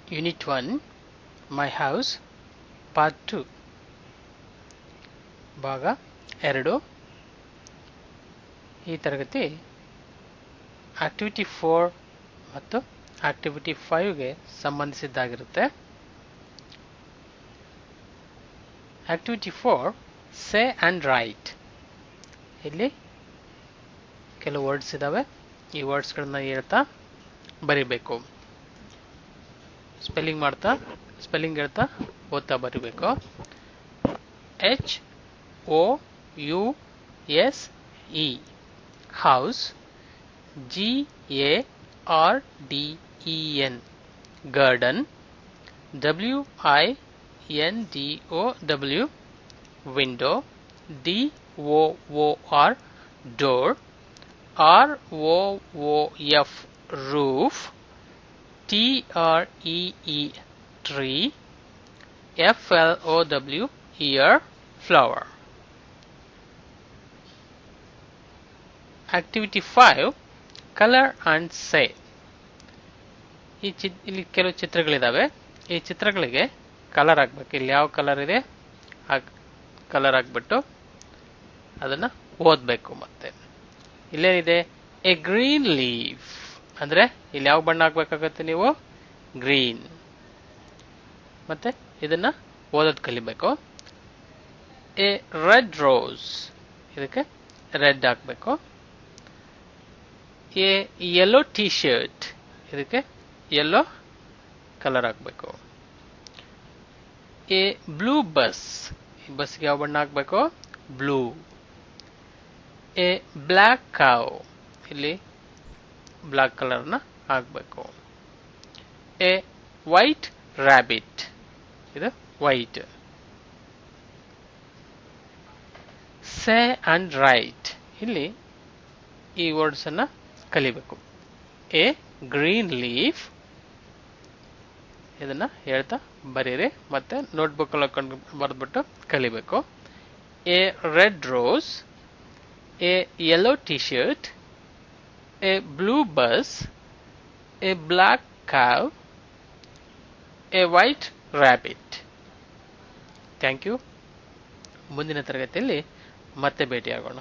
Unit 1 My House Part 2 ಭಾಗ 2 ಈ ತರಗತಿ ಆಕ್ಟಿವಿಟಿ 4 ಮತ್ತು ಆಕ್ಟಿವಿಟಿ 5 ಗೆ ಸಂಬಂಧಿಸಿದ್ದಾಗಿರುತ್ತೆ. Activity 4 say and write. ಇಲ್ಲಿ ಕೆಲವು ವರ್ಡ್ಸ್ ಇದಾವೆ. ಈ ವರ್ಡ್ಸ್ಗಳನ್ನ ಹೇಳ್ತಾ ಬರಿಬೇಕು. ಸ್ಪೆಲ್ಲಿಂಗ್ ಹೇಳ್ತಾ ಓದ್ತಾ ಬರಿಬೇಕು. HOUSE house, GARDEN garden, WINDOW window, DOOR door, ROOF roof, TREE tree, FLOW ear flower. Activity 5 Color and Say. ಇಲ್ಲಿ ಕೆಲವು ಚಿತ್ರಗಳಿದಾವೆ. ಈ ಚಿತ್ರಗಳಿಗೆ ಕಲರ್ ಹಾಕ್ಬೇಕು. ಇಲ್ಲಿ ಯಾವ ಕಲರ್ ಇದೆ ಆ ಕಲರ್ ಹಾಕ್ಬಿಟ್ಟು ಅದನ್ನ ಓದಬೇಕು. ಮತ್ತೆ ಇಲ್ಲೇನಿದೆ ಎ ಗ್ರೀನ್ ಲೀಫ್ ಅಂದ್ರೆ ಇಲ್ಲಿ ಯಾವ ಬಣ್ಣ ಹಾಕ್ಬೇಕಾಗತ್ತೆ ನೀವು ಗ್ರೀನ್. ಮತ್ತೆ ಇದನ್ನ ಓದೋದು ಕಲಿಬೇಕು. ಎ ರೆಡ್ ರೋಸ್ ಇದಕ್ಕೆ ರೆಡ್ ಹಾಕ್ಬೇಕು. ಎ ಯೆಲ್ಲೋ ಟೀ ಶರ್ಟ್ ಇದಕ್ಕೆ ಯೆಲ್ಲೋ ಕಲರ್ ಹಾಕ್ಬೇಕು. ಎ ಬ್ಲೂ ಬಸ್ ಈ ಬಸ್ಗೆ ಯಾವ ಬಣ್ಣ ಹಾಕ್ಬೇಕು ಬ್ಲೂ. ಎ ಬ್ಲ್ಯಾಕ್ ಕಾವ್ ಇಲ್ಲಿ ಬ್ಲ್ಯಾಕ್ ಕಲರ್ನ ಹಾಕ್ಬೇಕು. ಎ ವೈಟ್ ರ್ಯಾಬಿಟ್ ಇದು ವೈಟ್. ಸೇ ಅಂಡ್ ರೈಟ್ ಇಲ್ಲಿ ಈ ವರ್ಡ್ಸ್ ಅನ್ನ ಕಲಿಬೇಕು. ಎ ಗ್ರೀನ್ ಲೀಫ್ ಇದನ್ನ ಹೇಳ್ತಾ ಬರೀರಿ. ಮತ್ತೆ ನೋಟ್ಬುಕ್ ಅಲ್ಲಿ ಹಾಕೊಂಡು ಬರೆದ್ಬಿಟ್ಟು ಕಲಿಬೇಕು. A red rose, a yellow T shirt, a blue bus, a black cow, a white rabbit. Thank you. ಮುಂದಿನ ತರಗತಿಯಲ್ಲಿ ಮತ್ತೆ ಭೇಟಿಯಾಗೋಣ.